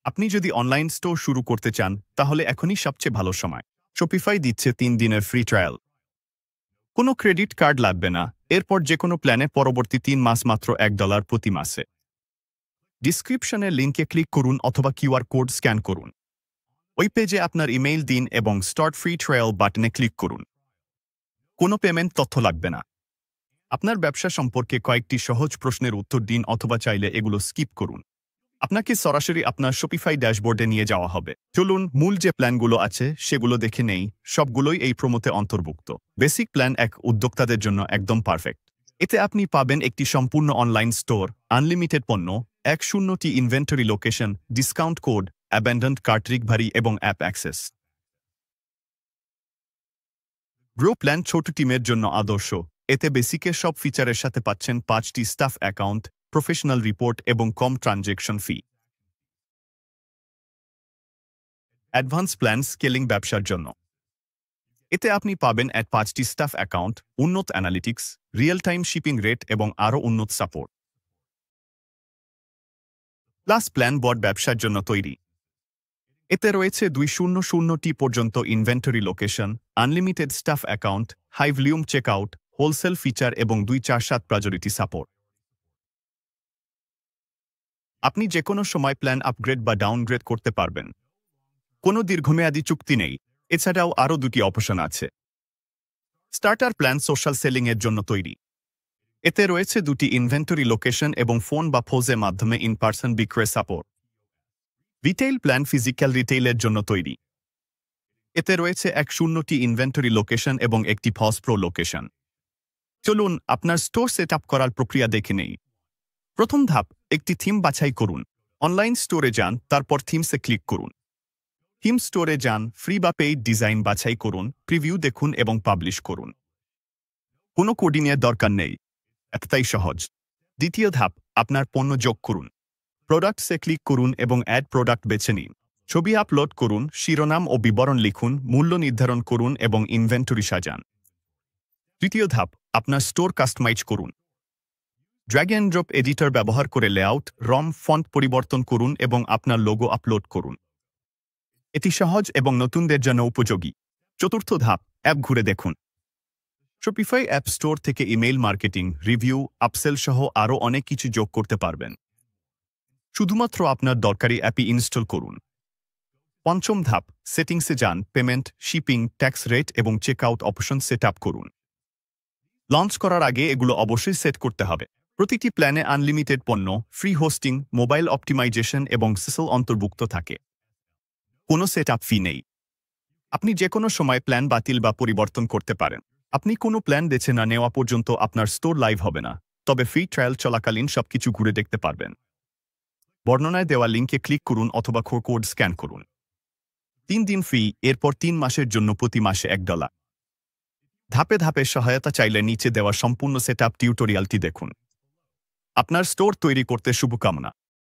আপনি যদি online store শুরু করতে চান তাহলে এখনই সবচেয়ে ভালো সময়। শপিফাই দিচ্ছে 3 দিনের ফ্রি ট্রায়াল। কোনো ক্রেডিট কার্ড লাগবে না, এরপর যে কোনো প্ল্যানে পরবর্তী 3 মাস মাত্র $1 প্রতি মাসে। ডিসক্রিপশনের লিঙ্কে ক্লিক করুন অথবা কিউআর কোড স্ক্যান করুন। ওই পেজে আপনার ইমেইল দিন এবং স্টার্ট ফ্রি ট্রায়াল বাটনে ক্লিক করুন। কোনো পেমেন্ট তথ্য লাগবে না। আপনার ব্যবসা সম্পর্কে কয়েকটি সহজ প্রশ্নের উত্তর দিন অথবা চাইলে এগুলো স্কিপ করুন। আপনাকে সরাসরি আপনার শপিফাই ড্যাশবোর্ডে নিয়ে যাওয়া হবে। চলুন মূল যে প্ল্যানগুলো আছে সেগুলো দেখে নেই। সবগুলোই এই প্রোমোতে অন্তর্ভুক্ত। বেসিক প্ল্যান এক উদ্যোক্তাদের জন্য একদম পারফেক্ট। এতে আপনি পাবেন একটি সম্পূর্ণ অনলাইন স্টোর, আনলিমিটেড পণ্য, 100টি inventory location, discount code, abandoned cart recovery এবং অ্যাপ অ্যাক্সেস। গ্রো প্ল্যান ছোট টিমের জন্য আদর্শ। এতে বেসিকের সব ফিচারের সাথে পাচ্ছেন 5টি স্টাফ অ্যাকাউন্ট, প্রফেশনাল রিপোর্ট এবং কম ট্রানজ্যাকশন ফি। অ্যাডভান্স প্ল্যান স্কেলিং ব্যবসার জন্য। এতে আপনি পাবেন 5টি স্টাফ অ্যাকাউন্ট, উন্নত analytics, real time shipping rate এবং আরও উন্নত সাপোর্ট। প্লাস প্ল্যান বট ব্যবসার জন্য তৈরি। এতে রয়েছে 200টি পর্যন্ত inventory location, unlimited staff account, high volume checkout, wholesale feature এবং 247 প্রায়োরিটি সাপোর্ট। আপনি যে কোনো সময় প্ল্যান আপগ্রেড বা ডাউনগ্রেড করতে পারবেন। কোনো দীর্ঘমেয়াদী চুক্তি নেই। এছাড়াও আরও 2টি অপশন আছে। স্টার্টার প্ল্যান সোশ্যাল সেলিংয়ের জন্য তৈরি। এতে রয়েছে 2টি ইনভেন্টরি লোকেশন এবং ফোন বা ফোজের মাধ্যমে ইন পার্সন বিক্রয় সাপোর্ট। রিটেইল প্ল্যান ফিজিক্যাল রিটেইলের জন্য তৈরি। এতে রয়েছে 100টি ইনভেন্টরি লোকেশন এবং একটি ফজ প্রো লোকেশন। চলুন আপনার স্টোর সেট আপ করার প্রক্রিয়া দেখে নেই। প্রথম ধাপ, একটি থিম বাছাই করুন। অনলাইন স্টোরে যান, তারপর থিমসে ক্লিক করুন। থিম স্টোরে যান, ফ্রি বা পেইড ডিজাইন বাছাই করুন, প্রিভিউ দেখুন এবং পাবলিশ করুন। কোনো কোডিংয়ের দরকার নেই, এতটাই সহজ। দ্বিতীয় ধাপ, আপনার পণ্য যোগ করুন। প্রোডাক্টসে ক্লিক করুন এবং অ্যাড প্রোডাক্ট বেছে নিন। ছবি আপলোড করুন, শিরোনাম ও বিবরণ লিখুন, মূল্য নির্ধারণ করুন এবং ইনভেন্টরি সাজান। তৃতীয় ধাপ, আপনার স্টোর কাস্টমাইজ করুন। ড্র্যাগ অ্যান্ড ড্রপ এডিটর ব্যবহার করে লেআউট, রম, ফন্ট পরিবর্তন করুন এবং আপনার লোগো আপলোড করুন। এটি সহজ এবং নতুনদের জন্য উপযোগী। চতুর্থ ধাপ, অ্যাপ ঘুরে দেখুন। শপিফাই অ্যাপ স্টোর থেকে ইমেইল মার্কেটিং, রিভিউ, আপসেল সহ আরও অনেক কিছু যোগ করতে পারবেন। শুধুমাত্র আপনার দরকারি অ্যাপই ইনস্টল করুন। পঞ্চম ধাপ, সেটিংসে যান, পেমেন্ট, শিপিং, ট্যাক্স রেট এবং চেকআউট অপশন সেট আপ করুন। লঞ্চ করার আগে এগুলো অবশ্যই সেট করতে হবে। প্রতিটি প্ল্যানে আনলিমিটেড পণ্য, ফ্রি হোস্টিং, মোবাইল অপটিমাইজেশন এবং সেসল অন্তর্ভুক্ত থাকে। কোনো সেট আপ ফি নেই। আপনি যে কোনো সময় প্ল্যান বাতিল বা পরিবর্তন করতে পারেন। আপনি কোনো প্ল্যান বেছে না নেওয়া পর্যন্ত আপনার স্টোর লাইভ হবে না, তবে ফ্রি ট্রায়াল চলাকালীন সবকিছু ঘুরে দেখতে পারবেন। বর্ণনায় দেওয়া লিঙ্কে ক্লিক করুন অথবা কোড স্ক্যান করুন। 3 দিন ফ্রি, এরপর 3 মাসের জন্য প্রতি মাসে $1। ধাপে ধাপে সহায়তা চাইলে নিচে দেওয়া সম্পূর্ণ সেট আপ টিউটোরিয়ালটি দেখুন। আপনার স্টোর তৈরি করতে শুভকামনা।